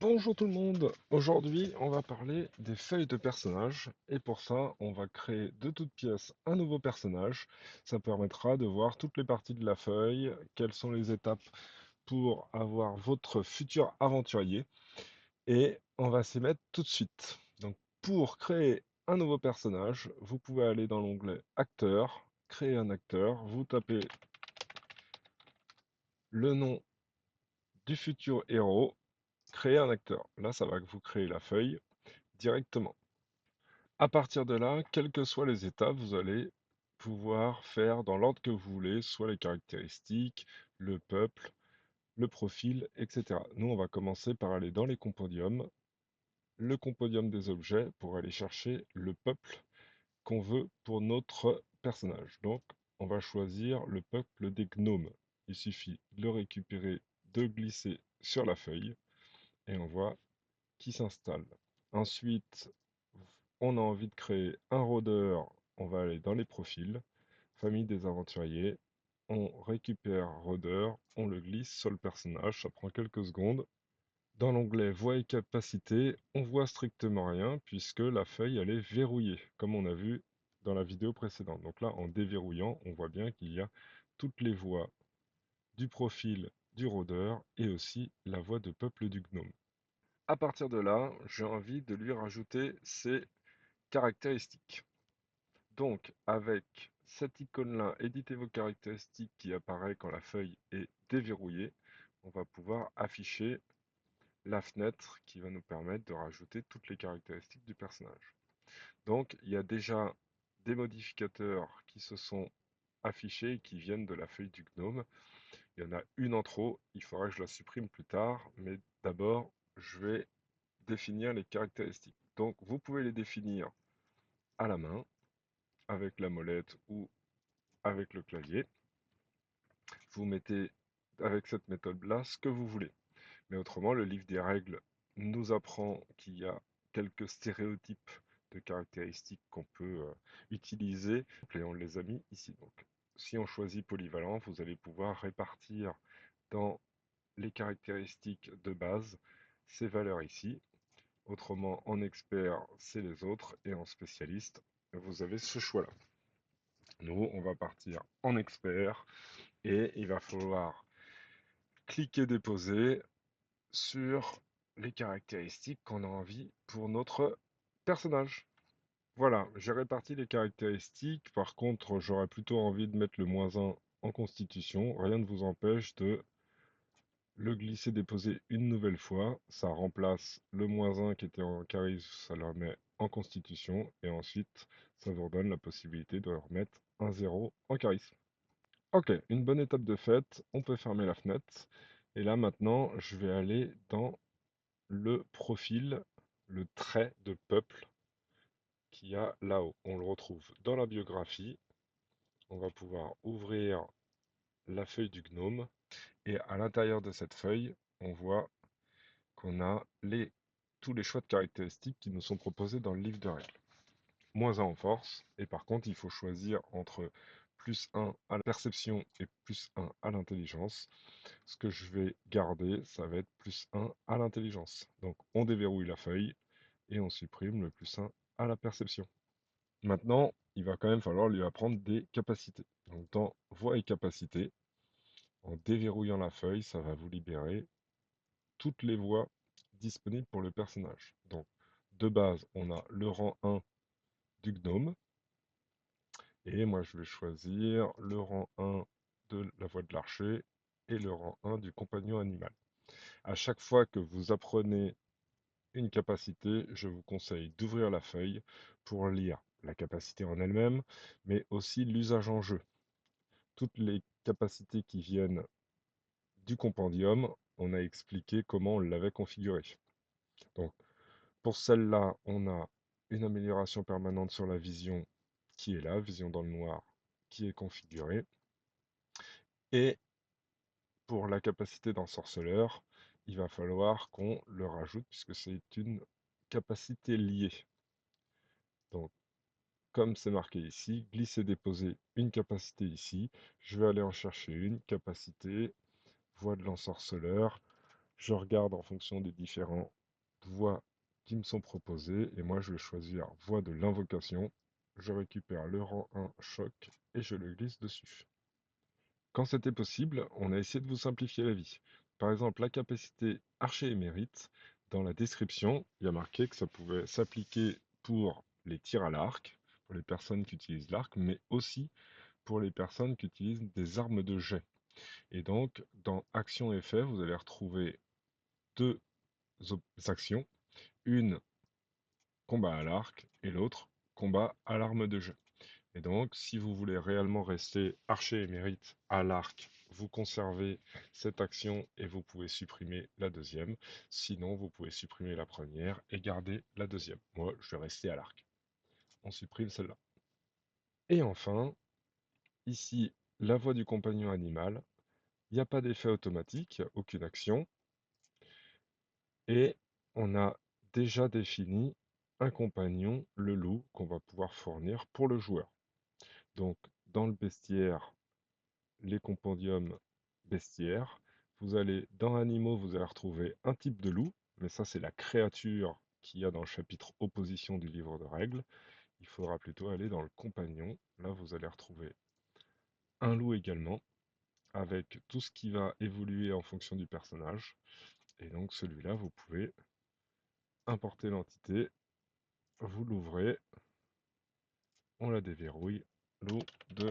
Bonjour tout le monde, aujourd'hui on va parler des feuilles de personnages et pour ça on va créer de toutes pièces un nouveau personnage. Ça permettra de voir toutes les parties de la feuille, quelles sont les étapes pour avoir votre futur aventurier et on va s'y mettre tout de suite. Donc pour créer un nouveau personnage, vous pouvez aller dans l'onglet acteur, créer un acteur, vous tapez le nom du futur héros, créer un acteur. Là ça va vous créer la feuille directement. À partir de là, quelles que soient les étapes, vous allez pouvoir faire dans l'ordre que vous voulez, soit les caractéristiques, le peuple, le profil, etc. Nous, on va commencer par aller dans les compendiums, le compendium des objets, pour aller chercher le peuple qu'on veut pour notre personnage. Donc, on va choisir le peuple des gnomes. Il suffit de le récupérer, de glisser sur la feuille, et on voit qui s'installe. Ensuite, on a envie de créer un rôdeur, on va aller dans les profils, famille des aventuriers, on récupère rôdeur, on le glisse sur le personnage, ça prend quelques secondes. Dans l'onglet voix et capacité, on voit strictement rien puisque la feuille elle est verrouillée, comme on a vu dans la vidéo précédente. Donc là, en déverrouillant, on voit bien qu'il y a toutes les voix du profil du rôdeur et aussi la voix de peuple du gnome. À partir de là, j'ai envie de lui rajouter ses caractéristiques. Donc, avec cette icône-là, éditez vos caractéristiques qui apparaît quand la feuille est déverrouillée, on va pouvoir afficher la fenêtre qui va nous permettre de rajouter toutes les caractéristiques du personnage. Donc, il y a déjà des modificateurs qui se sont affichés et qui viennent de la feuille du gnome. Il y en a une en trop, il faudra que je la supprime plus tard, mais d'abord, je vais définir les caractéristiques. Donc, vous pouvez les définir à la main, avec la molette ou avec le clavier. Vous mettez avec cette méthode-là ce que vous voulez. Mais autrement, le livre des règles nous apprend qu'il y a quelques stéréotypes de caractéristiques qu'on peut utiliser et on les a mis ici. Donc, si on choisit polyvalent, vous allez pouvoir répartir dans les caractéristiques de base ces valeurs ici. Autrement, en expert, c'est les autres et en spécialiste, vous avez ce choix-là. Nous, on va partir en expert et il va falloir cliquer déposer sur les caractéristiques qu'on a envie pour notre personnage. Voilà, j'ai réparti les caractéristiques. Par contre, j'aurais plutôt envie de mettre le -1 en constitution. Rien ne vous empêche de le glisser déposer une nouvelle fois. Ça remplace le -1 qui était en charisme, ça le remet en constitution. Et ensuite, ça vous redonne la possibilité de remettre un 0 en charisme. Ok, une bonne étape de fait, on peut fermer la fenêtre. Et là maintenant, je vais aller dans le profil, le trait de peuple qu'il y a là-haut. On le retrouve dans la biographie. On va pouvoir ouvrir la feuille du gnome. Et à l'intérieur de cette feuille, on voit qu'on a tous les choix de caractéristiques qui nous sont proposés dans le livre de règles. -1 en force, et par contre, il faut choisir entre +1 à la perception et +1 à l'intelligence. Ce que je vais garder, ça va être +1 à l'intelligence. Donc, on déverrouille la feuille et on supprime le +1 à la perception. Maintenant, il va quand même falloir lui apprendre des capacités. Donc, dans voix et capacités, en déverrouillant la feuille, ça va vous libérer toutes les voix disponibles pour le personnage. Donc, de base, on a le rang 1 du gnome. Et moi, je vais choisir le rang 1 de la voix de l'archer et le rang 1 du compagnon animal. À chaque fois que vous apprenez une capacité, je vous conseille d'ouvrir la feuille pour lire la capacité en elle-même, mais aussi l'usage en jeu. Toutes les capacités qui viennent du compendium, on a expliqué comment on l'avait configuré. Donc, pour celle-là, on a une amélioration permanente sur la vision qui est là, vision dans le noir, qui est configurée. Et pour la capacité d'ensorceleur, il va falloir qu'on le rajoute puisque c'est une capacité liée. Donc, comme c'est marqué ici, glisser-déposer une capacité ici. Je vais aller en chercher une capacité, voix de l'ensorceleur. Je regarde en fonction des différentes voies qui me sont proposées et moi je vais choisir voie de l'invocation. Je récupère le rang 1 choc et je le glisse dessus. Quand c'était possible, on a essayé de vous simplifier la vie. Par exemple, la capacité archer émérite, dans la description, il y a marqué que ça pouvait s'appliquer pour les tirs à l'arc, pour les personnes qui utilisent l'arc, mais aussi pour les personnes qui utilisent des armes de jet. Et donc, dans Action et Effet, vous allez retrouver deux actions, une combat à l'arc et l'autre combat à l'arme de jet. Et donc, si vous voulez réellement rester archer émérite à l'arc, vous conservez cette action et vous pouvez supprimer la deuxième. Sinon, vous pouvez supprimer la première et garder la deuxième. Moi, je vais rester à l'arc. On supprime celle-là. Et enfin, ici, la voix du compagnon animal. Il n'y a pas d'effet automatique, il n'y a aucune action. Et on a déjà défini un compagnon, le loup, qu'on va pouvoir fournir pour le joueur. Donc, dans le bestiaire, les compendiums bestiaires, vous allez, dans animaux, vous allez retrouver un type de loup, mais ça, c'est la créature qu'il y a dans le chapitre opposition du livre de règles. Il faudra plutôt aller dans le compagnon. Là, vous allez retrouver un loup également, avec tout ce qui va évoluer en fonction du personnage. Et donc, celui-là, vous pouvez importer l'entité, vous l'ouvrez, on la déverrouille, loup de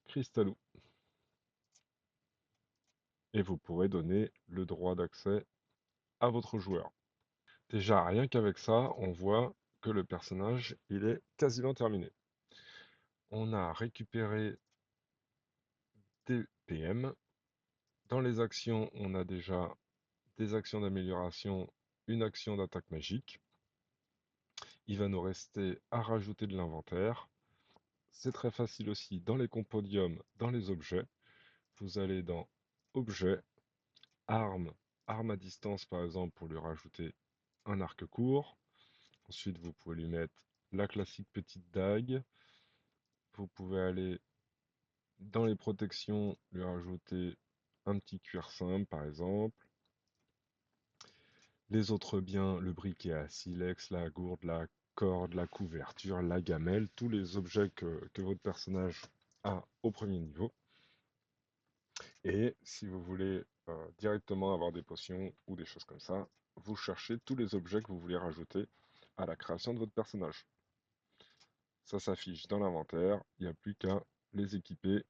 Cristallou. Et vous pourrez donner le droit d'accès à votre joueur. Déjà, rien qu'avec ça, on voit que le personnage, il est quasiment terminé. On a récupéré des PM. Dans les actions, on a déjà des actions d'amélioration, une action d'attaque magique. Il va nous rester à rajouter de l'inventaire. C'est très facile aussi dans les compodiums, dans les objets. Vous allez dans Objets, Armes, arme à distance par exemple pour lui rajouter un arc court. Ensuite, vous pouvez lui mettre la classique petite dague. Vous pouvez aller dans les protections, lui rajouter un petit cuir simple par exemple. Les autres biens, le briquet à silex, la gourde, la corde, la couverture, la gamelle, tous les objets que votre personnage a au premier niveau. Et si vous voulez directement avoir des potions ou des choses comme ça, vous cherchez tous les objets que vous voulez rajouter à la création de votre personnage. Ça s'affiche dans l'inventaire, il n'y a plus qu'à les équiper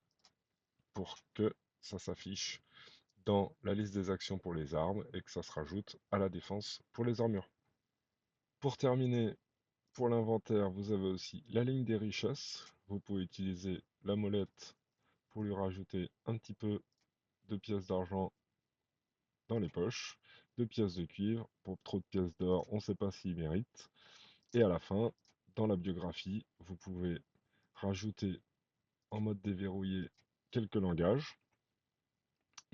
pour que ça s'affiche dans la liste des actions pour les armes et que ça se rajoute à la défense pour les armures. Pour terminer, pour l'inventaire, vous avez aussi la ligne des richesses. Vous pouvez utiliser la molette pour lui rajouter un petit peu de pièces d'argent dans les poches, 2 pièces de cuivre. Pour trop de pièces d'or, on ne sait pas s'il mérite. Et à la fin, dans la biographie, vous pouvez rajouter en mode déverrouillé quelques langages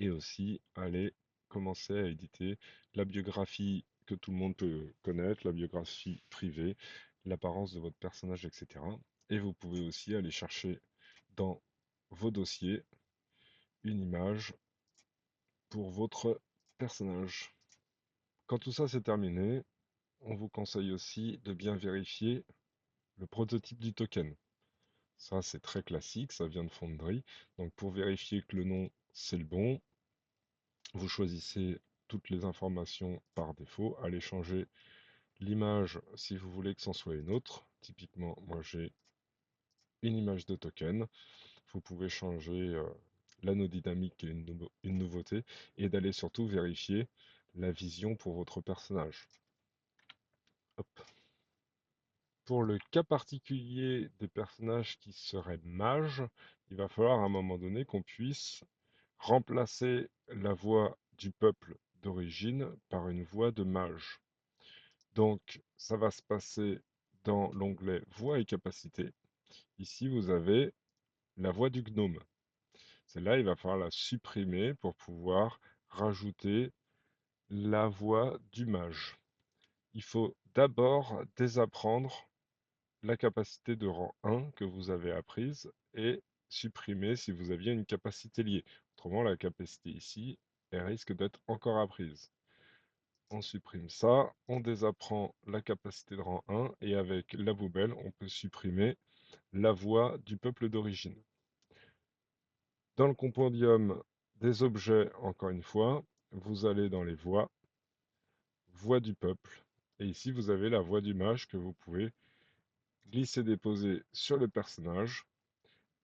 et aussi aller commencer à éditer la biographie que tout le monde peut connaître, la biographie privée, l'apparence de votre personnage, etc. Et vous pouvez aussi aller chercher dans vos dossiers une image pour votre personnage. Quand tout ça c'est terminé, on vous conseille aussi de bien vérifier le prototype du token. Ça, c'est très classique, ça vient de Foundry. Donc pour vérifier que le nom, c'est le bon, vous choisissez toutes les informations par défaut. Allez changer l'image si vous voulez que c'en soit une autre. Typiquement, moi j'ai une image de token. Vous pouvez changer l'anneau dynamique, qui est une nouveauté, et d'aller surtout vérifier la vision pour votre personnage. Hop. Pour le cas particulier des personnages qui seraient mages, il va falloir à un moment donné qu'on puisse remplacer la voix du peuple d'origine par une voix de mage. Donc, ça va se passer dans l'onglet Voix et capacités. Ici, vous avez la voix du gnome. Celle-là, il va falloir la supprimer pour pouvoir rajouter la voix du mage. Il faut d'abord désapprendre la capacité de rang 1 que vous avez apprise et supprimer si vous aviez une capacité liée. Autrement, la capacité ici, elle risque d'être encore apprise. On supprime ça, on désapprend la capacité de rang 1 et avec la poubelle, on peut supprimer la voix du peuple d'origine. Dans le compendium des objets, encore une fois, vous allez dans les voix, voix du peuple, et ici vous avez la voix du mage que vous pouvez glisser-déposer sur le personnage.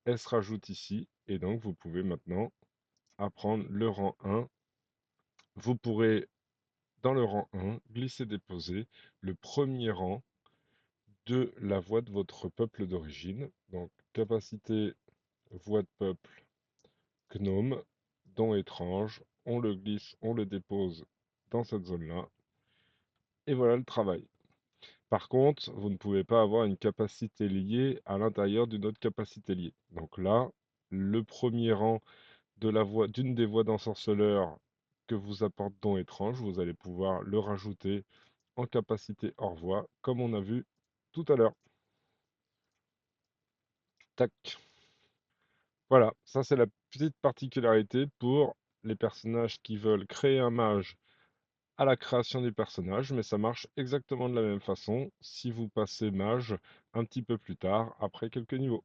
Elle se rajoute ici, et donc vous pouvez maintenant apprendre le rang 1. Vous pourrez, dans le rang 1, glisser-déposer le premier rang de la voix de votre peuple d'origine. Donc, capacité voix de peuple gnome, don étrange, on le glisse, on le dépose dans cette zone-là, et voilà le travail. Par contre, vous ne pouvez pas avoir une capacité liée à l'intérieur d'une autre capacité liée. Donc là, le premier rang de la voix d'une des voix d'ensorceleur que vous apporte don étrange, vous allez pouvoir le rajouter en capacité hors voix, comme on a vu tout à l'heure. Tac. Voilà, ça c'est la petite particularité pour les personnages qui veulent créer un mage à la création du personnage, mais ça marche exactement de la même façon si vous passez mage un petit peu plus tard, après quelques niveaux.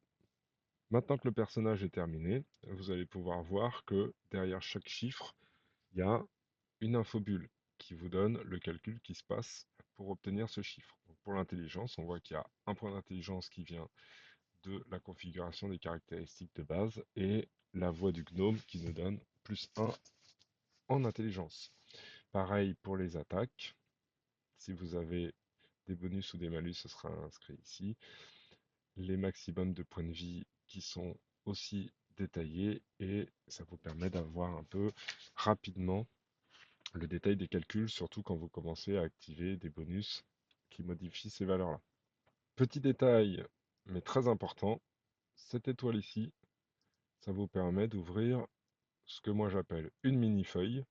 Maintenant que le personnage est terminé, vous allez pouvoir voir que derrière chaque chiffre, il y a une infobulle qui vous donne le calcul qui se passe pour obtenir ce chiffre. Donc pour l'intelligence, on voit qu'il y a un point d'intelligence qui vient de la configuration des caractéristiques de base et la voix du gnome qui nous donne +1 en intelligence. Pareil pour les attaques. Si vous avez des bonus ou des malus, ce sera inscrit ici. Les maximums de points de vie qui sont aussi détaillés et ça vous permet d'avoir un peu rapidement le détail des calculs, surtout quand vous commencez à activer des bonus qui modifient ces valeurs-là. Petit détail, mais très important, cette étoile ici, ça vous permet d'ouvrir ce que moi j'appelle une mini-feuille.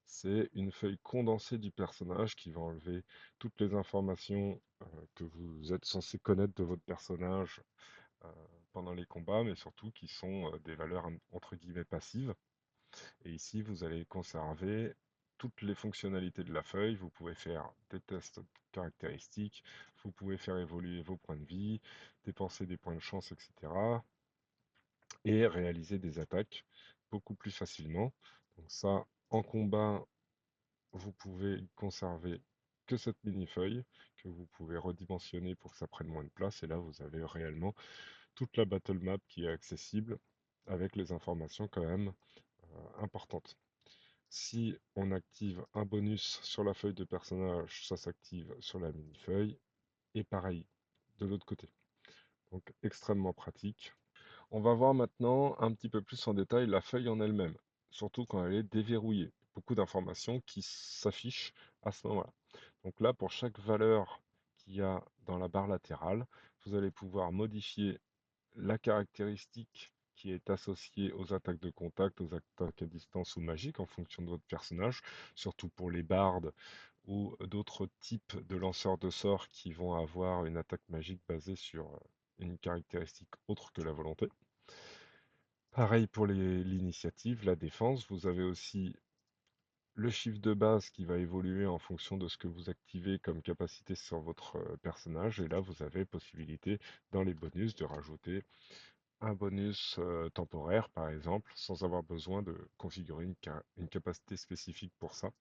C'est une feuille condensée du personnage qui va enlever toutes les informations que vous êtes censé connaître de votre personnage euh, pendant les combats, mais surtout qui sont des valeurs entre guillemets passives. Et ici, vous allez conserver toutes les fonctionnalités de la feuille. Vous pouvez faire des tests caractéristiques, vous pouvez faire évoluer vos points de vie, dépenser des points de chance, etc. Et réaliser des attaques beaucoup plus facilement. Donc ça, en combat, vous pouvez conserver que cette mini-feuille que vous pouvez redimensionner pour que ça prenne moins de place. Et là, vous avez réellement toute la battle map qui est accessible avec les informations quand même importantes. Si on active un bonus sur la feuille de personnage, ça s'active sur la mini-feuille. Et pareil, de l'autre côté. Donc extrêmement pratique. On va voir maintenant un petit peu plus en détail la feuille en elle-même, surtout quand elle est déverrouillée. Beaucoup d'informations qui s'affichent à ce moment-là. Donc là, pour chaque valeur qu'il y a dans la barre latérale, vous allez pouvoir modifier la caractéristique qui est associée aux attaques de contact, aux attaques à distance ou magiques en fonction de votre personnage, surtout pour les bardes ou d'autres types de lanceurs de sorts qui vont avoir une attaque magique basée sur une caractéristique autre que la volonté. Pareil pour l'initiative, la défense, vous avez aussi le chiffre de base qui va évoluer en fonction de ce que vous activez comme capacité sur votre personnage. Et là, vous avez possibilité dans les bonus de rajouter un bonus temporaire, par exemple, sans avoir besoin de configurer une capacité spécifique pour ça.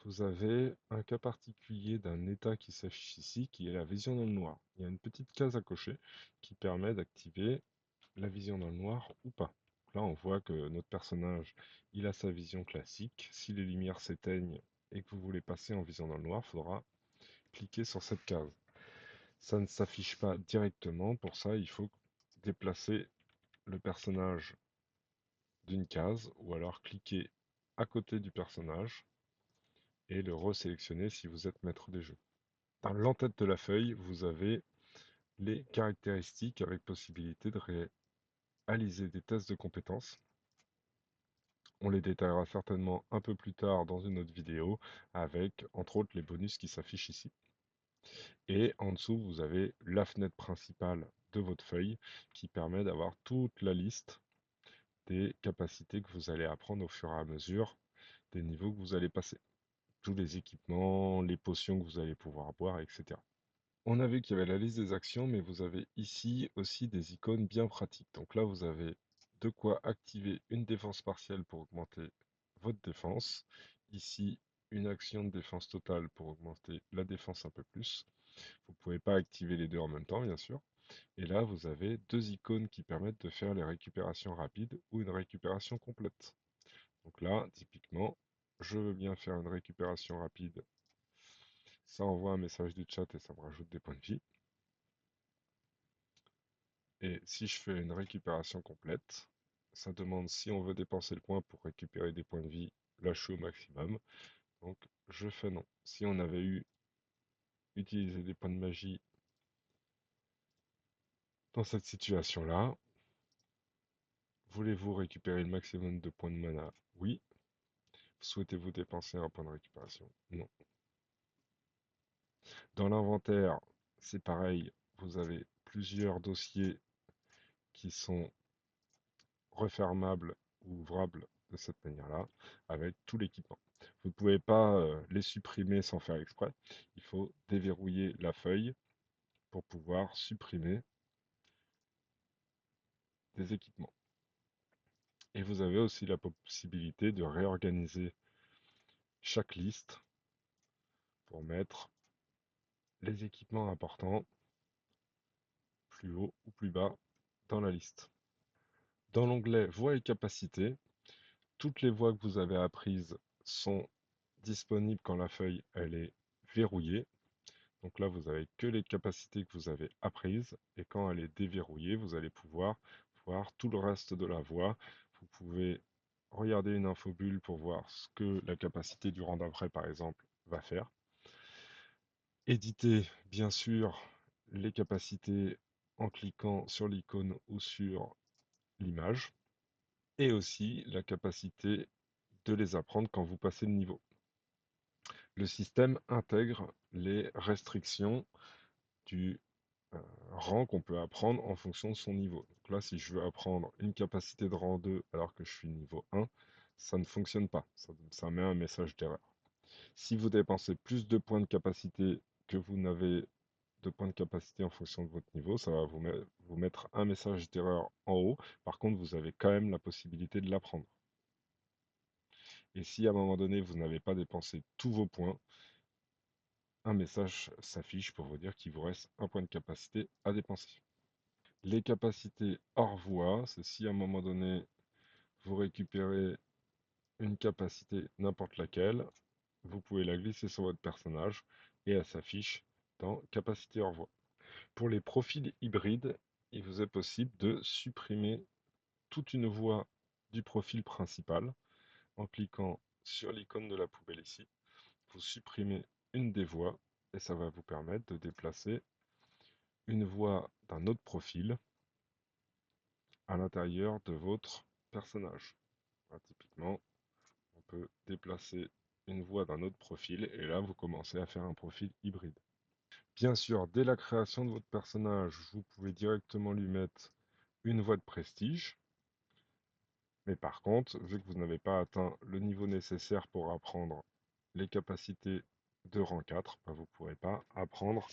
Vous avez un cas particulier d'un état qui s'affiche ici, qui est la vision dans le noir. Il y a une petite case à cocher qui permet d'activer la vision dans le noir ou pas. Là, on voit que notre personnage, il a sa vision classique. Si les lumières s'éteignent et que vous voulez passer en vision dans le noir, il faudra cliquer sur cette case. Ça ne s'affiche pas directement. Pour ça, il faut déplacer le personnage d'une case ou alors cliquer à côté du personnage et le resélectionner si vous êtes maître des jeux. Dans l'entête de la feuille, vous avez les caractéristiques avec possibilité de réaliser des tests de compétences. On les détaillera certainement un peu plus tard dans une autre vidéo avec entre autres les bonus qui s'affichent ici. Et en dessous, vous avez la fenêtre principale de votre feuille qui permet d'avoir toute la liste des capacités que vous allez apprendre au fur et à mesure des niveaux que vous allez passer. Tous les équipements, les potions que vous allez pouvoir boire, etc. On a vu qu'il y avait la liste des actions, mais vous avez ici aussi des icônes bien pratiques. Donc là, vous avez de quoi activer une défense partielle pour augmenter votre défense. Ici, une action de défense totale pour augmenter la défense un peu plus. Vous ne pouvez pas activer les deux en même temps, bien sûr. Et là, vous avez deux icônes qui permettent de faire les récupérations rapides ou une récupération complète. Donc là, typiquement, je veux bien faire une récupération rapide. Ça envoie un message du chat et ça me rajoute des points de vie. Et si je fais une récupération complète, ça demande si on veut dépenser le point pour récupérer des points de vie, là je suis au maximum. Donc je fais non. Si on avait utilisé des points de magie dans cette situation-là, voulez-vous récupérer le maximum de points de mana? Oui. Souhaitez-vous dépenser un point de récupération? Non. Dans l'inventaire, c'est pareil, vous avez plusieurs dossiers qui sont refermables ou ouvrables de cette manière-là, avec tout l'équipement. Vous ne pouvez pas les supprimer sans faire exprès. Il faut déverrouiller la feuille pour pouvoir supprimer des équipements. Et vous avez aussi la possibilité de réorganiser chaque liste pour mettre les équipements importants plus haut ou plus bas dans la liste. Dans l'onglet Voix et capacités, toutes les voix que vous avez apprises sont disponibles quand la feuille elle est verrouillée. Donc là, vous n'avez que les capacités que vous avez apprises et quand elle est déverrouillée, vous allez pouvoir voir tout le reste de la voix. Vous pouvez regarder une infobulle pour voir ce que la capacité du rang d'après, par exemple, va faire. Éditer, bien sûr, les capacités en cliquant sur l'icône ou sur l'image et aussi la capacité de les apprendre quand vous passez le niveau. Le système intègre les restrictions du rang qu'on peut apprendre en fonction de son niveau. Donc là, si je veux apprendre une capacité de rang 2 alors que je suis niveau 1, ça ne fonctionne pas. Ça met un message d'erreur. Si vous dépensez plus de points de capacité que vous n'avez de points de capacité en fonction de votre niveau, ça va vous mettre un message d'erreur en haut. Par contre, vous avez quand même la possibilité de l'apprendre. Et si à un moment donné, vous n'avez pas dépensé tous vos points, un message s'affiche pour vous dire qu'il vous reste un point de capacité à dépenser. Les capacités hors voie, c'est si à un moment donné, vous récupérez une capacité n'importe laquelle, vous pouvez la glisser sur votre personnage et elle s'affiche dans capacité hors voie. Pour les profils hybrides, il vous est possible de supprimer toute une voie du profil principal en cliquant sur l'icône de la poubelle ici. Vous supprimez une des voies et ça va vous permettre de déplacer une voie d'un autre profil à l'intérieur de votre personnage. Voilà, typiquement, on peut déplacer une voie d'un autre profil et là vous commencez à faire un profil hybride. Bien sûr, dès la création de votre personnage, vous pouvez directement lui mettre une voie de prestige. Mais par contre, vu que vous n'avez pas atteint le niveau nécessaire pour apprendre les capacités de rang 4, bah, vous ne pourrez pas apprendre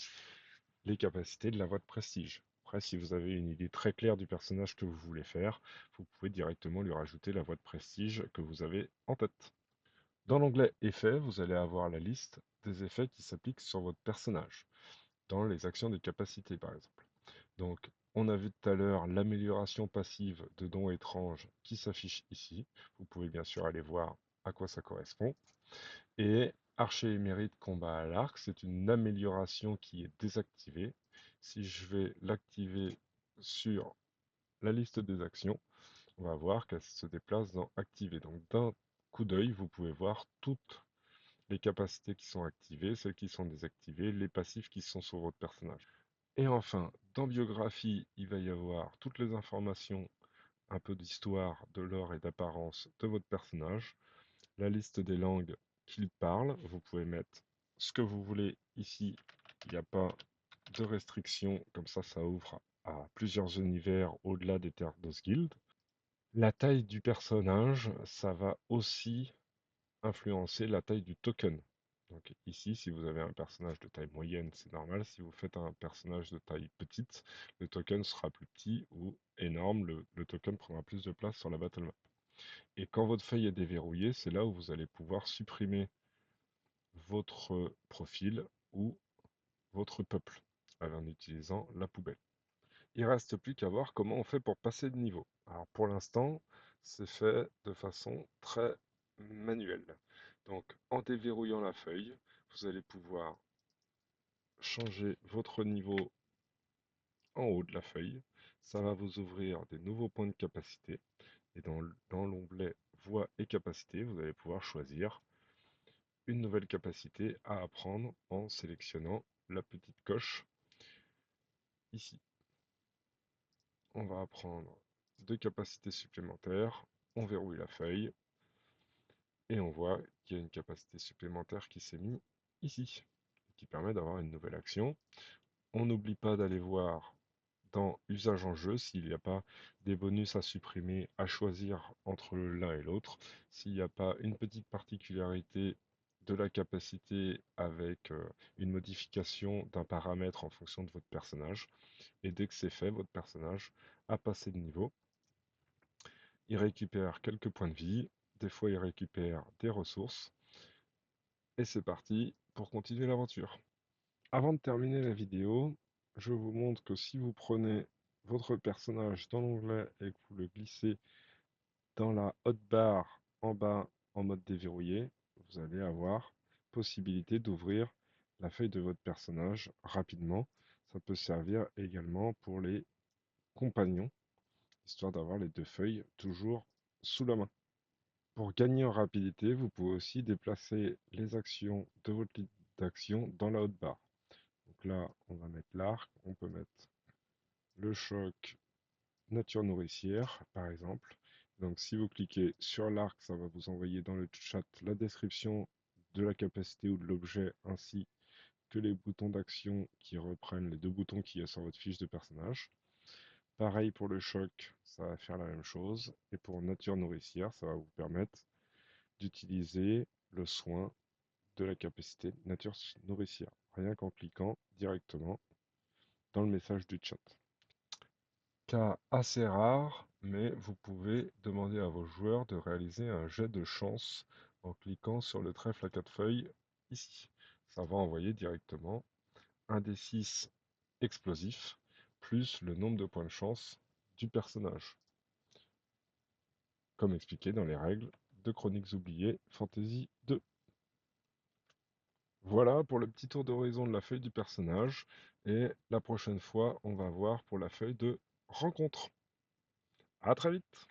les capacités de la voie de prestige. Après, si vous avez une idée très claire du personnage que vous voulez faire, vous pouvez directement lui rajouter la voie de prestige que vous avez en tête. Dans l'onglet Effets, vous allez avoir la liste des effets qui s'appliquent sur votre personnage, dans les actions de capacité par exemple. Donc, on a vu tout à l'heure l'amélioration passive de dons étranges qui s'affiche ici. Vous pouvez bien sûr aller voir à quoi ça correspond. Et archer émérite combat à l'arc, c'est une amélioration qui est désactivée. Si je vais l'activer sur la liste des actions, on va voir qu'elle se déplace dans activer. Donc d'un coup d'œil, vous pouvez voir toutes les capacités qui sont activées, celles qui sont désactivées, les passifs qui sont sur votre personnage. Et enfin, dans biographie, il va y avoir toutes les informations, un peu d'histoire, de lore et d'apparence de votre personnage, la liste des langues qu'il parle, vous pouvez mettre ce que vous voulez ici, il n'y a pas de restriction, comme ça ouvre à plusieurs univers au-delà des terres d'Osguild. La taille du personnage, ça va aussi influencer la taille du token. Donc ici, si vous avez un personnage de taille moyenne, c'est normal. Si vous faites un personnage de taille petite, le token sera plus petit ou énorme, le token prendra plus de place sur la battle map. Et quand votre feuille est déverrouillée, c'est là où vous allez pouvoir supprimer votre profil ou votre peuple en utilisant la poubelle. Il reste plus qu'à voir comment on fait pour passer de niveau. Alors pour l'instant, c'est fait de façon très manuelle. Donc en déverrouillant la feuille, vous allez pouvoir changer votre niveau en haut de la feuille. Ça va vous ouvrir des nouveaux points de capacité. Et dans l'onglet Voix et capacité, vous allez pouvoir choisir une nouvelle capacité à apprendre en sélectionnant la petite coche ici. On va apprendre deux capacités supplémentaires, on verrouille la feuille et on voit qu'il y a une capacité supplémentaire qui s'est mise ici, qui permet d'avoir une nouvelle action. On n'oublie pas d'aller voir dans usage en jeu s'il n'y a pas des bonus à supprimer, à choisir entre l'un et l'autre, s'il n'y a pas une petite particularité de la capacité avec une modification d'un paramètre en fonction de votre personnage. Et dès que c'est fait, votre personnage a passé de niveau. Il récupère quelques points de vie, des fois il récupère des ressources, et c'est parti pour continuer l'aventure. Avant de terminer la vidéo, je vous montre que si vous prenez votre personnage dans l'onglet et que vous le glissez dans la hotbar en bas en mode déverrouillé, vous allez avoir possibilité d'ouvrir la feuille de votre personnage rapidement. Ça peut servir également pour les compagnons, histoire d'avoir les deux feuilles toujours sous la main. Pour gagner en rapidité, vous pouvez aussi déplacer les actions de votre liste d'action dans la hotbar. Donc là, on va mettre l'arc, on peut mettre le choc nature nourricière, par exemple. Donc si vous cliquez sur l'arc, ça va vous envoyer dans le chat la description de la capacité ou de l'objet, ainsi que les boutons d'action qui reprennent les deux boutons qu'il y a sur votre fiche de personnage. Pareil pour le choc, ça va faire la même chose. Et pour nature nourricière, ça va vous permettre d'utiliser le soin de la capacité nature nourricière, rien qu'en cliquant directement dans le message du chat. Cas assez rare, mais vous pouvez demander à vos joueurs de réaliser un jet de chance en cliquant sur le trèfle à 4 feuilles ici. Ça va envoyer directement un des 6 explosifs, plus le nombre de points de chance du personnage, comme expliqué dans les règles de Chroniques oubliées Fantasy 2. Voilà pour le petit tour d'horizon de la feuille du personnage, et la prochaine fois, on va voir pour la feuille de rencontre. À très vite!